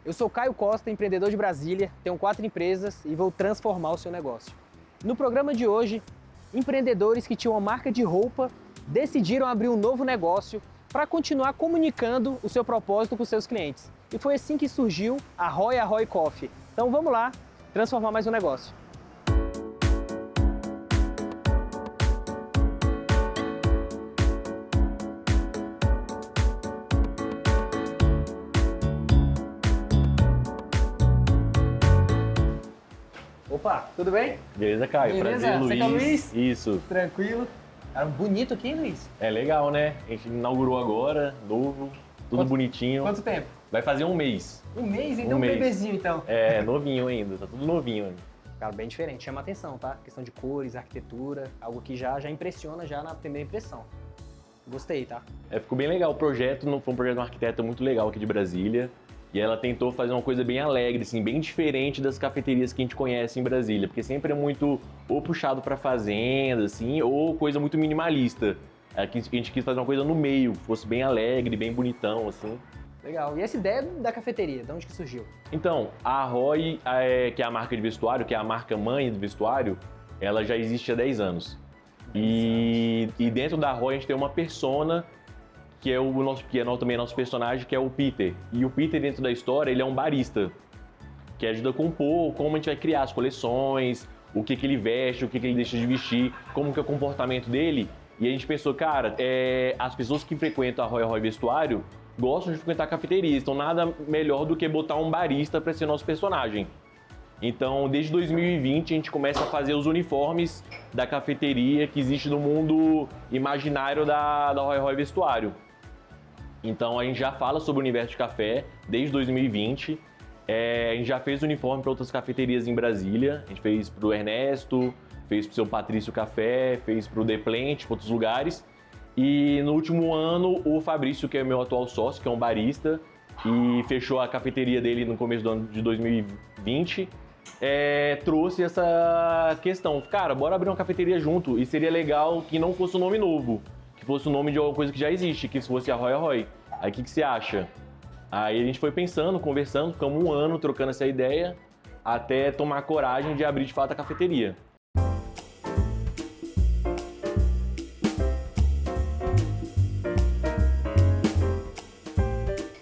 Eu sou Caio Costa, empreendedor de Brasília, tenho 4 empresas e vou transformar o seu negócio. No programa de hoje, empreendedores que tinham uma marca de roupa decidiram abrir um novo negócio para continuar comunicando o seu propósito com os seus clientes. E foi assim que surgiu a Roy Coffee. Então vamos lá, transformar mais um negócio. Opa, tudo bem? Beleza, Caio? Beleza? Prazer, Luiz. Você que é o Luiz? Isso. Tranquilo. Cara, bonito aqui, hein, Luiz? É legal, né? A gente inaugurou agora, novo, tudo bonitinho. Quanto tempo? Vai fazer um mês. Um mês? Então um mês. bebezinho, então. É, novinho ainda, tá tudo novinho ainda. Cara, bem diferente, chama atenção, tá? Questão de cores, arquitetura, algo que já impressiona já na primeira impressão. Gostei, tá? Ficou bem legal o projeto, foi um projeto de uma arquiteta muito legal aqui de Brasília. E ela tentou fazer uma coisa bem alegre, assim, bem diferente das cafeterias que a gente conhece em Brasília, porque sempre é muito ou puxado para fazenda, assim, ou coisa muito minimalista. Aqui a gente quis fazer uma coisa no meio, que fosse bem alegre, bem bonitão, assim. Legal. E essa ideia da cafeteria, de onde que surgiu? Então, a Roy, que é a marca de vestuário, que é a marca mãe do vestuário, ela já existe há 10 anos. E dentro da Roy a gente tem uma persona que é também nosso personagem, que é o Peter. E o Peter, dentro da história, ele é um barista, que ajuda a compor como a gente vai criar as coleções, o que ele veste, o que ele deixa de vestir, como que é o comportamento dele. E a gente pensou, cara, as pessoas que frequentam a Roy Vestuário gostam de frequentar cafeterias, então nada melhor do que botar um barista para ser nosso personagem. Então, desde 2020, a gente começa a fazer os uniformes da cafeteria que existe no mundo imaginário da Roy Vestuário. Então, a gente já fala sobre o universo de café desde 2020. A gente já fez uniforme para outras cafeterias em Brasília. A gente fez para o Ernesto, fez para o seu Patrício Café, fez para o The Plant, para outros lugares. E no último ano, o Fabrício, que é meu atual sócio, que é um barista, e fechou a cafeteria dele no começo do ano de 2020, trouxe essa questão. Cara, bora abrir uma cafeteria junto, e seria legal que não fosse um nome novo, que fosse o nome de alguma coisa que já existe, que fosse a Roy. Aí o que você acha? Aí a gente foi pensando, conversando, ficamos um ano trocando essa ideia, até tomar coragem de abrir de fato a cafeteria.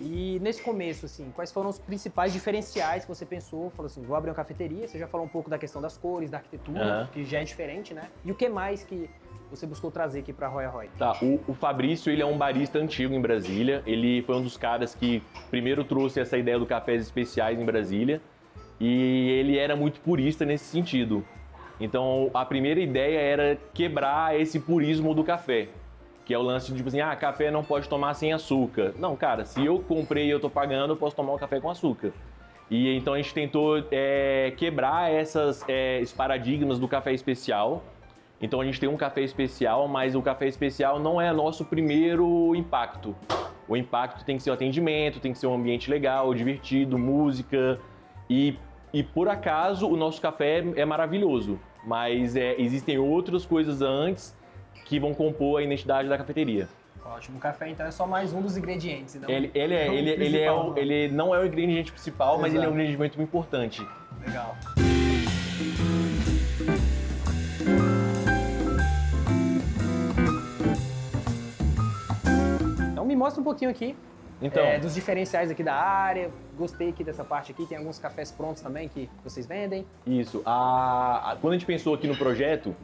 E nesse começo, assim, quais foram os principais diferenciais que você pensou? Falou assim, vou abrir uma cafeteria, você já falou um pouco da questão das cores, da arquitetura, que já é diferente, né? E o que mais que você buscou trazer aqui para a Roy? Tá, o Fabrício, ele é um barista antigo em Brasília. Ele foi um dos caras que primeiro trouxe essa ideia do cafés especiais em Brasília. E ele era muito purista nesse sentido. Então, a primeira ideia era quebrar esse purismo do café. Que é o lance de, tipo assim, café não pode tomar sem açúcar. Não, cara, se eu comprei e eu tô pagando, eu posso tomar um café com açúcar. E então a gente tentou quebrar esses paradigmas do café especial. Então a gente tem um café especial, mas o café especial não é nosso primeiro impacto. O impacto tem que ser o atendimento, tem que ser um ambiente legal, divertido, música. E por acaso o nosso café é maravilhoso, mas existem outras coisas antes que vão compor a identidade da cafeteria. Ótimo, o café então é só mais um dos ingredientes. Então, ele não é o ingrediente principal, mas ele é um ingrediente muito importante. Legal. Então me mostra um pouquinho aqui dos diferenciais aqui da área. Gostei aqui dessa parte aqui, tem alguns cafés prontos também que vocês vendem. Isso, quando a gente pensou aqui no projeto,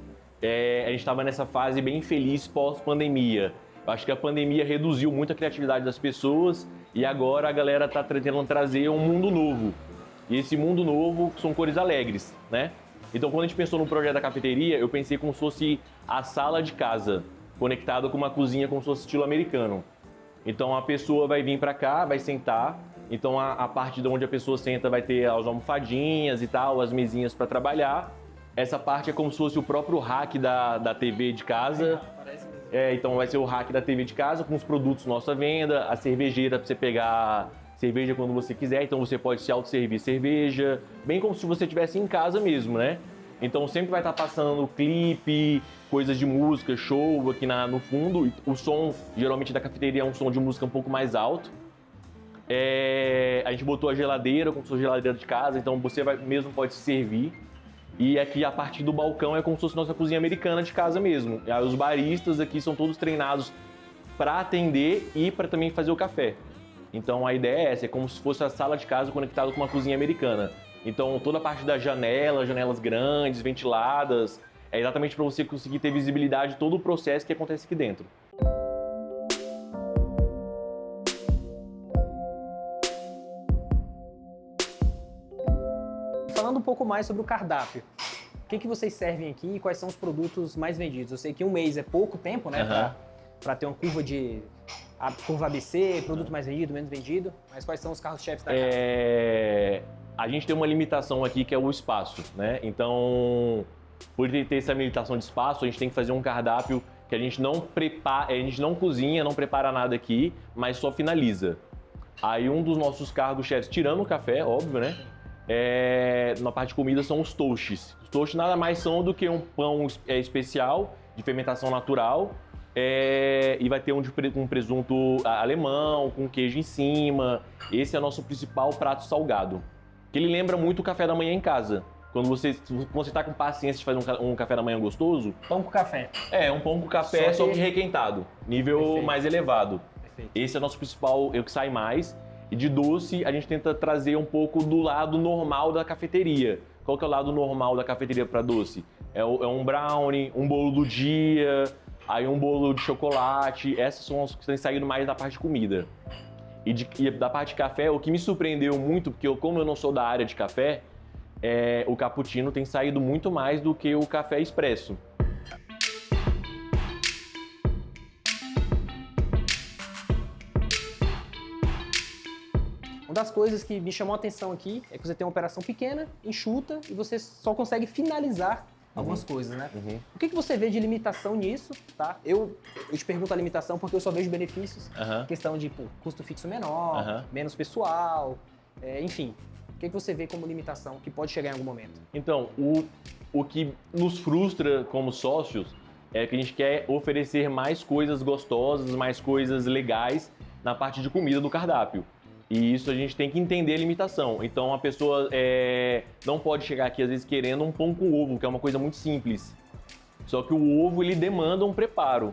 a gente estava nessa fase bem feliz pós-pandemia. Eu acho que a pandemia reduziu muito a criatividade das pessoas e agora a galera está tentando trazer um mundo novo. E esse mundo novo são cores alegres, né? Então, quando a gente pensou no projeto da cafeteria, eu pensei como se fosse a sala de casa, conectada com uma cozinha como se fosse estilo americano. Então, a pessoa vai vir para cá, vai sentar. Então, a parte de onde a pessoa senta vai ter as almofadinhas e tal, as mesinhas para trabalhar. Essa parte é como se fosse o próprio rack da TV de casa. Parece mesmo. Então vai ser o rack da TV de casa com os produtos nossa venda, a cervejeira para você pegar cerveja quando você quiser, então você pode se autosservir cerveja, bem como se você estivesse em casa mesmo, né? Então sempre vai estar passando clipe, coisas de música, show aqui no fundo. O som, geralmente, da cafeteria é um som de música um pouco mais alto. a gente botou a geladeira, como se fosse geladeira de casa, então você mesmo pode se servir. E aqui, a partir do balcão, é como se fosse nossa cozinha americana de casa mesmo. E aí, os baristas aqui são todos treinados para atender e para também fazer o café. Então, a ideia é essa, é como se fosse a sala de casa conectada com uma cozinha americana. Então, toda a parte da janela, janelas grandes, ventiladas, é exatamente para você conseguir ter visibilidade de todo o processo que acontece aqui dentro. Falando um pouco mais sobre o cardápio, o que vocês servem aqui e quais são os produtos mais vendidos? Eu sei que um mês é pouco tempo, né, para ter uma curva a curva ABC, produto mais vendido, menos vendido, mas quais são os carros-chefes da casa? A gente tem uma limitação aqui que é o espaço, né? Então, por ter essa limitação de espaço, a gente tem que fazer um cardápio que a gente não prepara, a gente não cozinha, não prepara nada aqui, mas só finaliza. Aí um dos nossos cargos-chefes, tirando o café, óbvio, né? Na parte de comida são os toasts. Os toasts nada mais são do que um pão especial de fermentação natural e vai ter um presunto alemão com queijo em cima. Esse é o nosso principal prato salgado, que ele lembra muito o café da manhã em casa. Quando você está com paciência de fazer um café da manhã gostoso... Pão com café. Um pão com café, só que requentado, nível Perfeito. mais elevado. Perfeito. Esse é o nosso principal, é o que sai mais. E de doce, a gente tenta trazer um pouco do lado normal da cafeteria. Qual que é o lado normal da cafeteria para doce? É um brownie, um bolo do dia, aí um bolo de chocolate. Essas são as que têm saído mais da parte de comida. E da parte de café, o que me surpreendeu muito, porque como eu não sou da área de café, o cappuccino tem saído muito mais do que o café expresso. Uma das coisas que me chamou a atenção aqui é que você tem uma operação pequena, enxuta, e você só consegue finalizar algumas coisas, né? O que você vê de limitação nisso, tá? Eu te pergunto a limitação porque eu só vejo benefícios. Questão de custo fixo menor, menos pessoal, enfim. O que você vê como limitação que pode chegar em algum momento? Então, o que nos frustra como sócios é que a gente quer oferecer mais coisas gostosas, mais coisas legais na parte de comida do cardápio. E isso a gente tem que entender a limitação. Então a pessoa não pode chegar aqui às vezes querendo um pão com ovo, que é uma coisa muito simples. Só que o ovo ele demanda um preparo.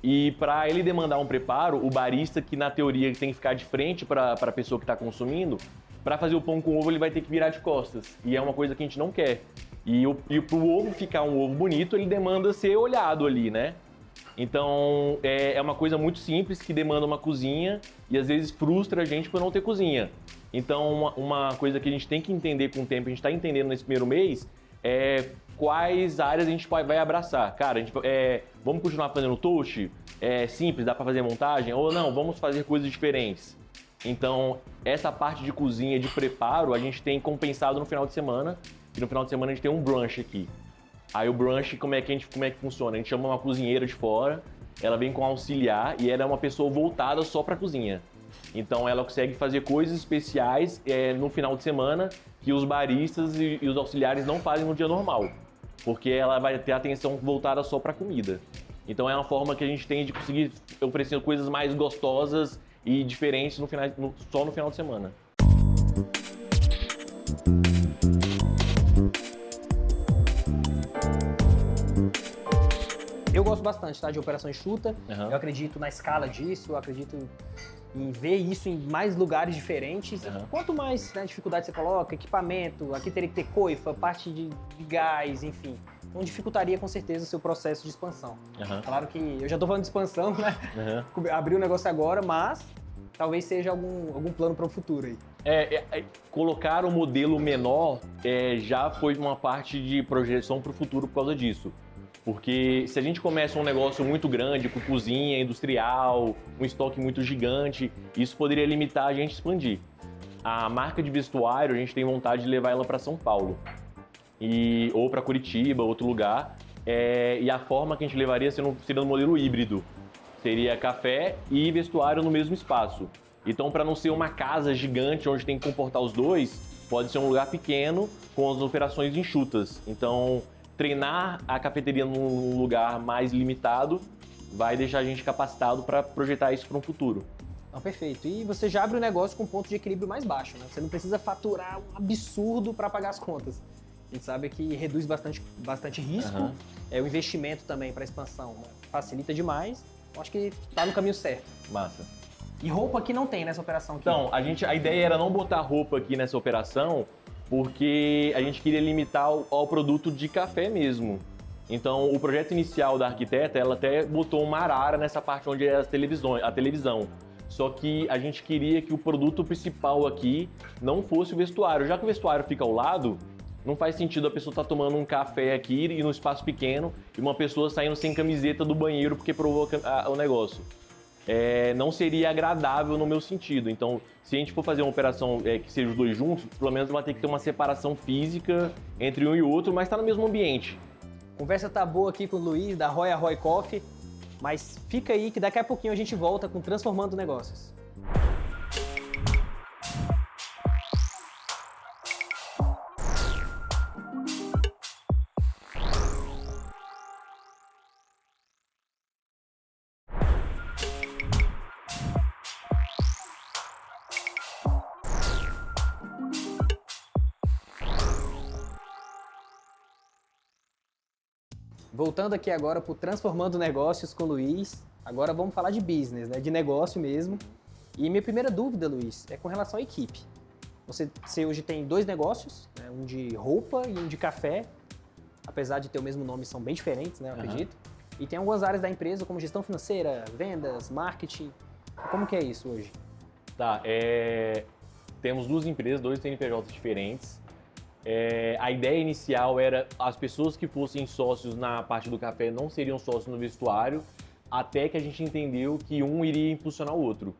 E para ele demandar um preparo, o barista que na teoria tem que ficar de frente para a pessoa que está consumindo, para fazer o pão com ovo ele vai ter que virar de costas. E é uma coisa que a gente não quer. E para o ovo ficar um ovo bonito, ele demanda ser olhado ali, né? Então, é uma coisa muito simples que demanda uma cozinha e às vezes frustra a gente por não ter cozinha. Então, uma coisa que a gente tem que entender com o tempo, a gente está entendendo nesse primeiro mês, é quais áreas a gente vai abraçar. Cara, vamos continuar fazendo toast? É simples, dá para fazer montagem? Ou não, vamos fazer coisas diferentes. Então, essa parte de cozinha, de preparo, a gente tem compensado no final de semana. E no final de semana a gente tem um brunch aqui. Aí o brunch, como é que funciona? A gente chama uma cozinheira de fora, ela vem com auxiliar e ela é uma pessoa voltada só para cozinha. Então ela consegue fazer coisas especiais no final de semana que os baristas e os auxiliares não fazem no dia normal, porque ela vai ter atenção voltada só para comida. Então é uma forma que a gente tem de conseguir oferecer coisas mais gostosas e diferentes só no final de semana. Eu gosto bastante, tá, de operação enxuta. Eu acredito na escala disso, eu acredito em ver isso em mais lugares diferentes. Quanto mais dificuldade você coloca, equipamento, aqui teria que ter coifa, parte de gás, enfim. Então dificultaria com certeza o seu processo de expansão. Claro que eu já tô falando de expansão, né? Abrir o negócio agora, mas talvez seja algum plano para o futuro aí. Colocar o modelo menor já foi uma parte de projeção para o futuro por causa disso. Porque se a gente começa um negócio muito grande, com cozinha industrial, um estoque muito gigante, isso poderia limitar a gente a expandir. A marca de vestuário, a gente tem vontade de levar ela para São Paulo, ou para Curitiba, outro lugar. E a forma que a gente levaria seria no modelo híbrido. Seria café e vestuário no mesmo espaço. Então, para não ser uma casa gigante onde tem que comportar os dois, pode ser um lugar pequeno com as operações enxutas. Então, treinar a cafeteria num lugar mais limitado vai deixar a gente capacitado para projetar isso para um futuro. Não, perfeito. E você já abre o negócio com um ponto de equilíbrio mais baixo, né? Você não precisa faturar um absurdo para pagar as contas. A gente sabe que reduz bastante risco, o investimento também para expansão, né? Facilita demais. Eu acho que tá no caminho certo. Massa. E roupa aqui não tem nessa operação aqui. Então, a ideia era não botar roupa aqui nessa operação, porque a gente queria limitar ao produto de café mesmo. Então, o projeto inicial da arquiteta, ela até botou uma arara nessa parte onde é a televisão. Só que a gente queria que o produto principal aqui não fosse o vestuário. Já que o vestuário fica ao lado, não faz sentido a pessoa estar tomando um café aqui e num espaço pequeno e uma pessoa saindo sem camiseta do banheiro porque provoca o negócio. Não seria agradável no meu sentido. Então, se a gente for fazer uma operação que seja os dois juntos, pelo menos vai ter que ter uma separação física entre um e outro, mas está no mesmo ambiente. A conversa tá boa aqui com o Luiz, da Roy Coffee, mas fica aí que daqui a pouquinho a gente volta com Transformando Negócios. Voltando aqui agora para o Transformando Negócios com o Luiz, agora vamos falar de business, né? De negócio mesmo. E minha primeira dúvida, Luiz, é com relação à equipe. Você hoje tem 2 negócios, né? Um de roupa e um de café, apesar de ter o mesmo nome, são bem diferentes, né? Eu acredito. E tem algumas áreas da empresa, como gestão financeira, vendas, marketing. Como que é isso hoje? Tá, temos 2 empresas, 2 CNPJs diferentes. A ideia inicial era as pessoas que fossem sócios na parte do café não seriam sócios no vestuário, até que a gente entendeu que um iria impulsionar o outro.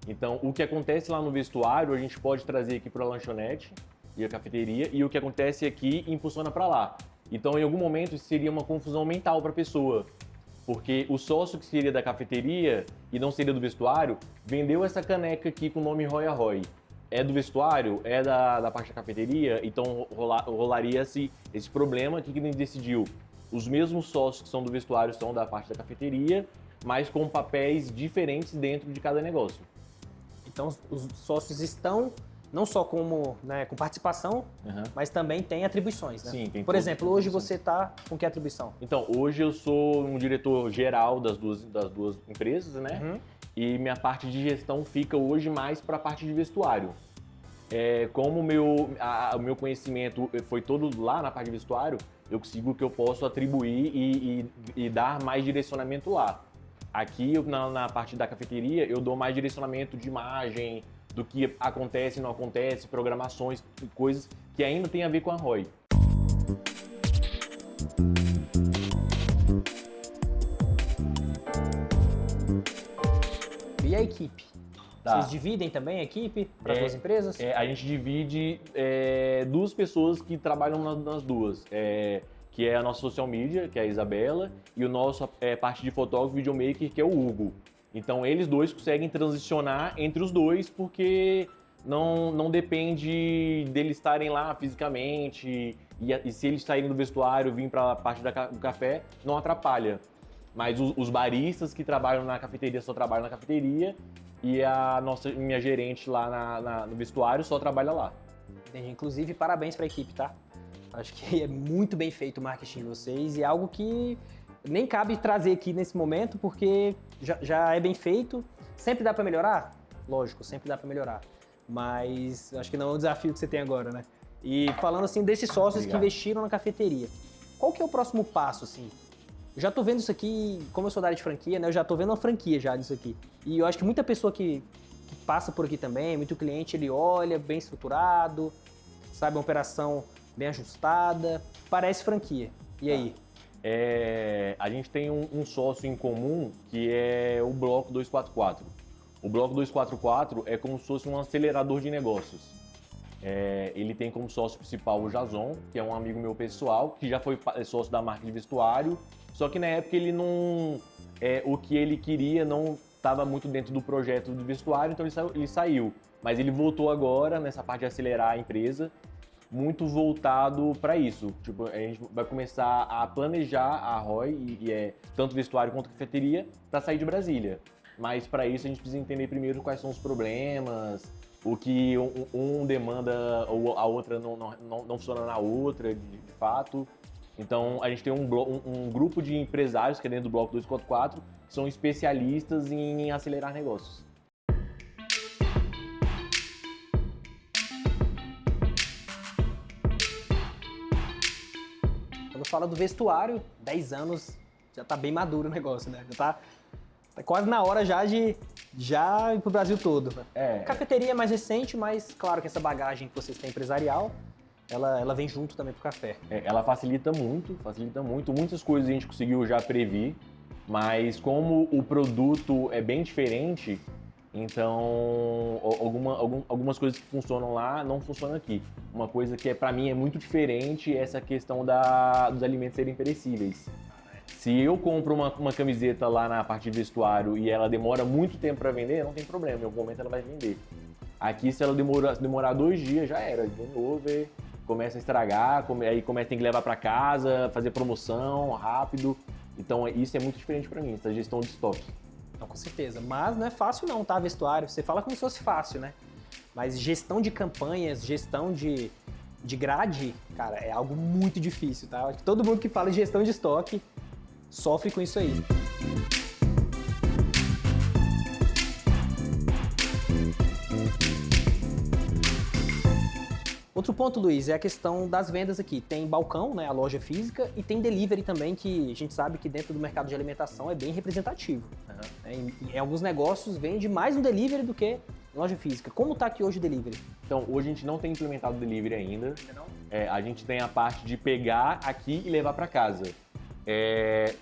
Então, o que acontece lá no vestuário, a gente pode trazer aqui para a lanchonete e a cafeteria, e o que acontece aqui impulsiona para lá. Então, em algum momento, isso seria uma confusão mental para a pessoa, porque o sócio que seria da cafeteria e não seria do vestuário, vendeu essa caneca aqui com o nome Roy. É do vestuário, é da parte da cafeteria, então rolaria esse problema que a gente decidiu. Os mesmos sócios que são do vestuário são da parte da cafeteria, mas com papéis diferentes dentro de cada negócio. Então os sócios estão não só como, né, com participação, mas também tem atribuições, né? Sim, tem. Por exemplo, hoje você está com que atribuição? Então, hoje eu sou um diretor geral das duas empresas, né? E minha parte de gestão fica hoje mais para a parte de vestuário. Como o meu conhecimento foi todo lá na parte de vestuário, eu consigo que eu posso atribuir e dar mais direcionamento lá. Aqui, na parte da cafeteria, eu dou mais direcionamento de imagem, do que acontece e não acontece, programações, coisas que ainda tem a ver com a Roy. E a equipe? Tá. Vocês dividem também a equipe para as 2 empresas? A gente divide 2 pessoas que trabalham nas duas, que é a nossa social media, que é a Isabela, e o nosso parte de fotógrafo e videomaker, que é o Hugo. Então, eles 2 conseguem transicionar entre os 2, porque não depende deles estarem lá fisicamente, e se eles saírem do vestuário e virem para a parte do café, não atrapalha. Mas os baristas que trabalham na cafeteria só trabalham na cafeteria, e minha gerente lá no vestuário só trabalha lá. Entendi. Inclusive, parabéns para a equipe, tá? Acho que é muito bem feito o marketing de vocês e é algo que nem cabe trazer aqui nesse momento, porque já é bem feito. Sempre dá para melhorar? Lógico, sempre dá para melhorar. Mas acho que não é um desafio que você tem agora, né? E falando assim desses sócios que investiram na cafeteria, qual que é o próximo passo, assim? Eu já tô vendo isso aqui, como eu sou da área de franquia, né? Eu já tô vendo uma franquia já disso aqui. E eu acho que muita pessoa que passa por aqui também, muito cliente, ele olha bem estruturado, sabe, uma operação bem ajustada, parece franquia. E aí? A gente tem um sócio em comum, que é o Bloco 244. O Bloco 244 é como se fosse um acelerador de negócios. Ele tem como sócio principal o Jason, que é um amigo meu pessoal, que já foi sócio da marca de vestuário, só que na época ele não... o que ele queria não estava muito dentro do projeto do vestuário, então ele saiu. Mas ele voltou agora nessa parte de acelerar a empresa, muito voltado para isso. Tipo, a gente vai começar a planejar a Roy, tanto vestuário quanto cafeteria, para sair de Brasília. mas para isso a gente precisa entender primeiro quais são os problemas, o que um demanda ou a outra não funciona na outra, de fato. Então a gente tem um grupo de empresários que é dentro do Bloco 244, que são especialistas em acelerar negócios. Quando fala do vestuário, 10 anos, já tá bem maduro o negócio, né? Já tá quase na hora já de ir pro Brasil todo. A cafeteria é mais recente, mas claro que essa bagagem que vocês têm empresarial, ela vem junto também pro café. Ela facilita muito. Muitas coisas a gente conseguiu já prever, mas como o produto é bem diferente, então algumas coisas que funcionam lá não funcionam aqui. Uma coisa que para mim é muito diferente é essa questão dos alimentos serem perecíveis. Se eu compro uma camiseta lá na parte de vestuário e ela demora muito tempo para vender, não tem problema, em algum momento ela vai vender. Aqui, se ela demorar 2 dias, já era. De novo, começa a estragar, aí tem que levar para casa, fazer promoção rápido. Então, isso é muito diferente para mim, essa gestão de estoque. Não, com certeza. Mas não é fácil não, tá, vestuário? Você fala como se fosse fácil, né? Mas gestão de campanhas, gestão de grade, cara, é algo muito difícil, tá? Acho que todo mundo que fala de gestão de estoque sofre com isso aí. Outro ponto, Luiz, é a questão das vendas aqui. Tem balcão, né, a loja física, e tem delivery também, que a gente sabe que dentro do mercado de alimentação é bem representativo. Em alguns negócios vende mais no delivery do que em loja física. Como está aqui hoje o delivery? Então, hoje a gente não tem implementado o delivery ainda. A gente tem a parte de pegar aqui e levar para casa.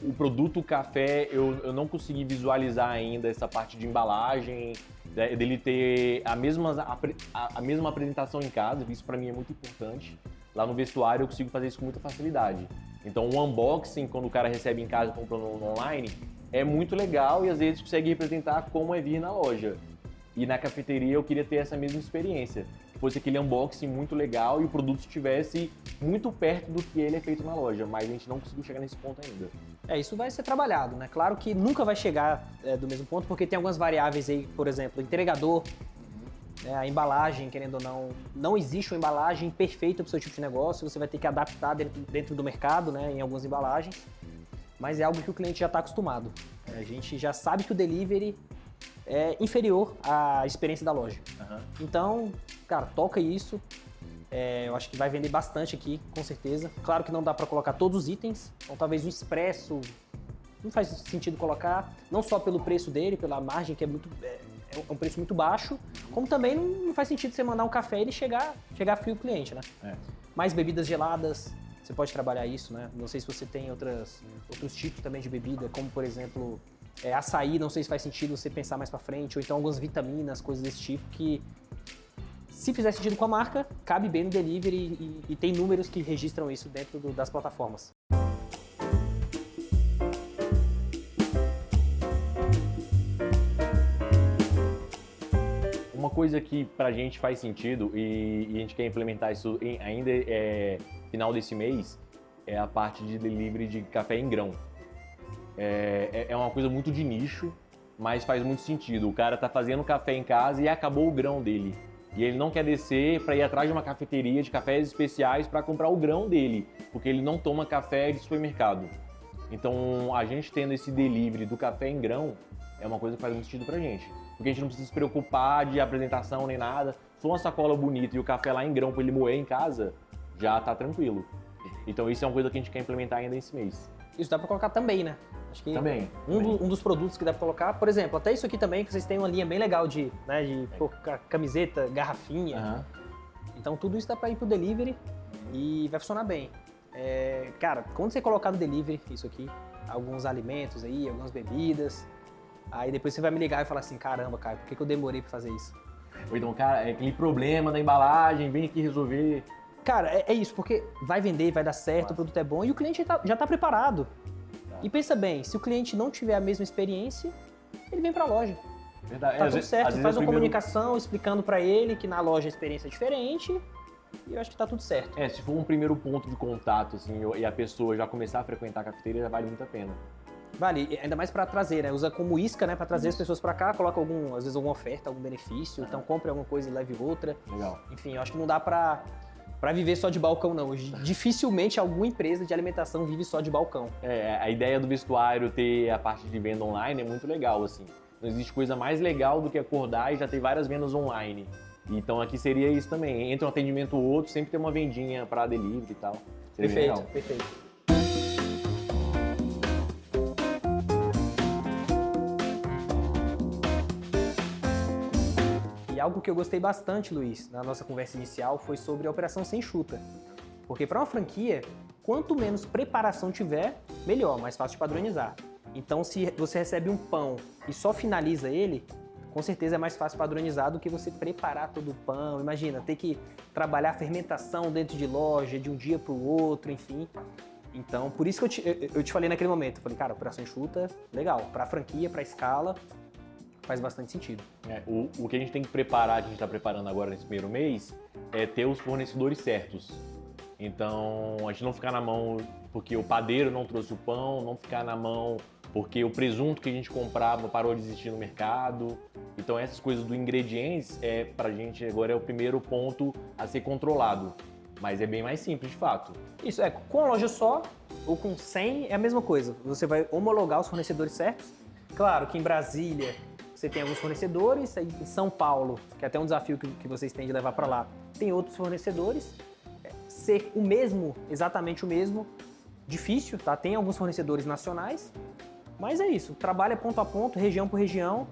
O produto café, eu não consegui visualizar ainda essa parte de embalagem, dele ter a mesma apresentação em casa. Isso para mim é muito importante. Lá no vestuário eu consigo fazer isso com muita facilidade. Então o unboxing, quando o cara recebe em casa comprando online, é muito legal e às vezes consegue representar como é vir na loja. E na cafeteria eu queria ter essa mesma experiência. Que fosse aquele unboxing muito legal e o produto estivesse muito perto do que ele é feito na loja, mas a gente não conseguiu chegar nesse ponto ainda. Isso vai ser trabalhado, né? Claro que nunca vai chegar do mesmo ponto, porque tem algumas variáveis aí, por exemplo, entregador, a embalagem, querendo ou não existe uma embalagem perfeita para o seu tipo de negócio, você vai ter que adaptar dentro do mercado, né, em algumas embalagens, mas é algo que o cliente já está acostumado. A gente já sabe que o delivery é inferior à experiência da loja. Então, cara, toca isso. Eu acho que vai vender bastante aqui, com certeza. Claro que não dá para colocar todos os itens, então talvez o expresso não faz sentido colocar, não só pelo preço dele, pela margem que é um preço muito baixo, como também não faz sentido você mandar um café e ele chegar frio o cliente, né? Mais bebidas geladas, você pode trabalhar isso, né? Não sei se você tem outros tipos também de bebida, como por exemplo açaí, não sei se faz sentido você pensar mais para frente, ou então algumas vitaminas, coisas desse tipo que, se fizer sentido com a marca, cabe bem no delivery e tem números que registram isso dentro das plataformas. Uma coisa que pra gente faz sentido e a gente quer implementar isso ainda final desse mês é a parte de delivery de café em grão. É uma coisa muito de nicho, mas faz muito sentido. O cara tá fazendo café em casa e acabou o grão dele. E ele não quer descer para ir atrás de uma cafeteria de cafés especiais para comprar o grão dele, porque ele não toma café de supermercado. Então, a gente tendo esse delivery do café em grão é uma coisa que faz muito sentido pra gente. Porque a gente não precisa se preocupar de apresentação nem nada. Se for uma sacola bonita e o café lá em grão para ele moer em casa, já tá tranquilo. Então, isso é uma coisa que a gente quer implementar ainda esse mês. Isso dá para colocar também, né? Acho que também. Um dos produtos que dá para colocar, por exemplo, até isso aqui também, que vocês têm uma linha bem legal de camiseta, garrafinha. Então tudo isso dá para ir pro delivery e vai funcionar bem. Cara, quando você colocar no delivery isso aqui, alguns alimentos aí, algumas bebidas, aí depois você vai me ligar e falar assim, caramba, cara, por que eu demorei para fazer isso? Ou então, cara, aquele problema da embalagem, vem aqui resolver. Cara, é isso, porque vai vender, vai dar certo, o produto é bom e o cliente já tá preparado. E pensa bem, se o cliente não tiver a mesma experiência, ele vem para a loja. Verdade. Tá tudo certo, você faz uma comunicação explicando para ele que na loja a experiência é diferente e eu acho que tá tudo certo. Se for um primeiro ponto de contato assim, e a pessoa já começar a frequentar a cafeteria, já vale muito a pena. Vale, ainda mais para trazer, né? Usa como isca, né? Para trazer as pessoas para cá, coloca às vezes alguma oferta, algum benefício, então compre alguma coisa e leve outra. Legal. Enfim, eu acho que não dá para viver só de balcão, não. Dificilmente alguma empresa de alimentação vive só de balcão. A ideia do vestuário ter a parte de venda online é muito legal, assim. Não existe coisa mais legal do que acordar e já ter várias vendas online. Então aqui seria isso também. Entre um atendimento ou outro, sempre tem uma vendinha para delivery e tal. Seria Perfeito, legal. perfeito. E algo que eu gostei bastante, Luiz, na nossa conversa inicial foi sobre a operação sem chuta. Porque para uma franquia, quanto menos preparação tiver, melhor, mais fácil de padronizar. Então, se você recebe um pão e só finaliza ele, com certeza é mais fácil padronizar do que você preparar todo o pão. Imagina, ter que trabalhar a fermentação dentro de loja, de um dia para o outro, enfim. Então, por isso que eu te falei naquele momento. Eu falei, cara, operação enxuta, legal. Para a franquia, para a escala, faz bastante sentido. O que a gente tem que preparar, que a gente está preparando agora nesse primeiro mês, é ter os fornecedores certos. Então, a gente não ficar na mão porque o padeiro não trouxe o pão, não ficar na mão porque o presunto que a gente comprava parou de existir no mercado. Então, essas coisas do ingredientes, pra gente agora é o primeiro ponto a ser controlado. Mas é bem mais simples, de fato. Isso, com a loja só ou com 100 é a mesma coisa. Você vai homologar os fornecedores certos. Claro que em Brasília você tem alguns fornecedores, em São Paulo, que é até um desafio que vocês têm de levar para lá, tem outros fornecedores. Ser o mesmo, exatamente o mesmo, difícil, tá? Tem alguns fornecedores nacionais, mas é isso. Trabalha ponto a ponto, região por região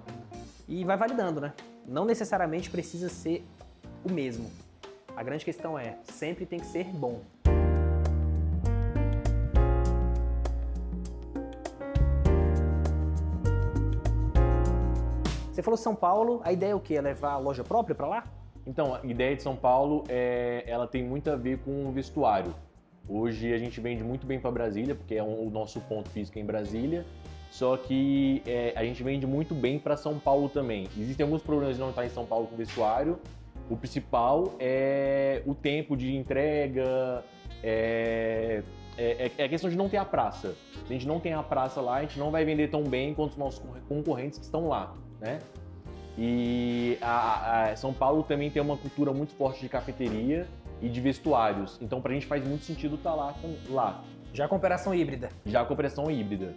e vai validando, né? Não necessariamente precisa ser o mesmo. A grande questão sempre tem que ser bom. Você falou São Paulo, a ideia é o quê? É levar a loja própria para lá? Então, a ideia de São Paulo, ela tem muito a ver com o vestuário. Hoje a gente vende muito bem para Brasília, porque é o nosso ponto físico em Brasília, só que a gente vende muito bem para São Paulo também. Existem alguns problemas de não estar em São Paulo com vestuário. O principal é o tempo de entrega, é a questão de não ter a praça. Se a gente não tem a praça lá, a gente não vai vender tão bem quanto os nossos concorrentes que estão lá, né? E São Paulo também tem uma cultura muito forte de cafeteria e de vestuários. Então, pra gente faz muito sentido estar lá. Já com operação híbrida. Já com operação híbrida.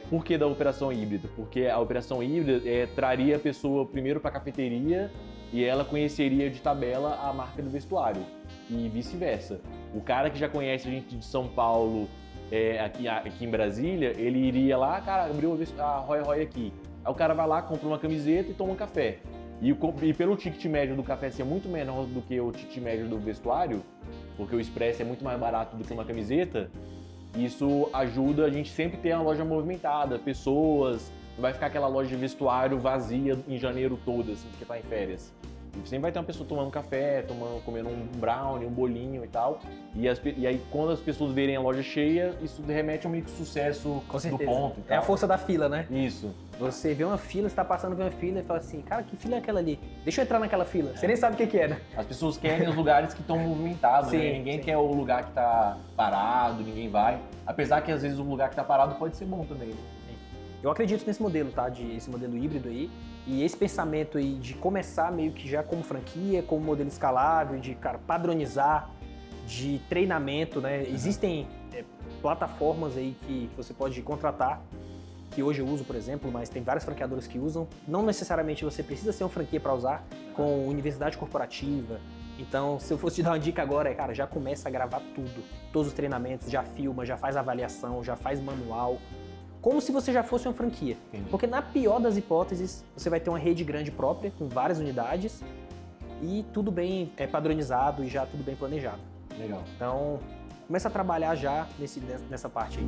Por que da operação híbrida? Porque a operação híbrida traria a pessoa primeiro para a cafeteria e ela conheceria de tabela a marca do vestuário e vice-versa. O cara que já conhece a gente de São Paulo, aqui em Brasília, ele iria lá, cara, abriu a Roy Roy aqui. Aí o cara vai lá, compra uma camiseta e toma um café. E pelo ticket médio do café ser muito menor do que o ticket médio do vestuário, porque o expresso é muito mais barato do que uma camiseta, isso ajuda a gente sempre ter uma loja movimentada, pessoas, não vai ficar aquela loja de vestuário vazia em janeiro todo, assim, porque tá em férias. E sempre vai ter uma pessoa tomando café, comendo um brownie, um bolinho e tal. E aí, quando as pessoas verem a loja cheia, isso remete a um meio que sucesso do ponto. É a força da fila, né? Isso. Você vê uma fila, você tá passando por uma fila e fala assim, cara, que fila é aquela ali? Deixa eu entrar naquela fila. Você nem sabe o que é, né? As pessoas querem os lugares que estão movimentados, Sim, né? Ninguém sim. quer o lugar que tá parado, ninguém vai. Apesar que às vezes o lugar que tá parado pode ser bom também. Eu acredito nesse modelo, tá? Esse modelo híbrido aí. E esse pensamento aí de começar meio que já como franquia, como modelo escalável, de, cara, padronizar, de treinamento, né? Existem plataformas aí que você pode contratar, que hoje eu uso, por exemplo, mas tem várias franqueadoras que usam. Não necessariamente você precisa ser uma franquia para usar, com universidade corporativa. Então, se eu fosse te dar uma dica agora, cara, já começa a gravar tudo. Todos os treinamentos, já filma, já faz avaliação, já faz manual. Como se você já fosse uma franquia. Entendi. Porque na pior das hipóteses, você vai ter uma rede grande própria, com várias unidades, e tudo bem padronizado e já tudo bem planejado. Legal. Então, começa a trabalhar já nessa parte aí.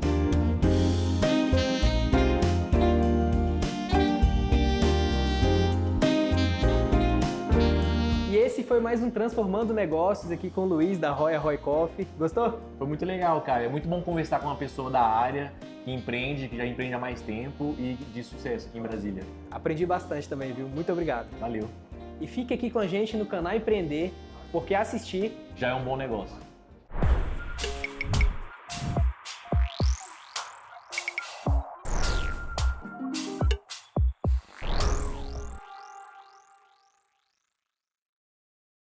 E esse foi mais um Transformando Negócios aqui com o Luiz da Roy Coffee. Gostou? Foi muito legal, cara. É muito bom conversar com uma pessoa da área que empreende, que já empreende há mais tempo e de sucesso aqui em Brasília. Aprendi bastante também, viu? Muito obrigado. Valeu. E fique aqui com a gente no canal Empreender, porque assistir Já é um bom negócio.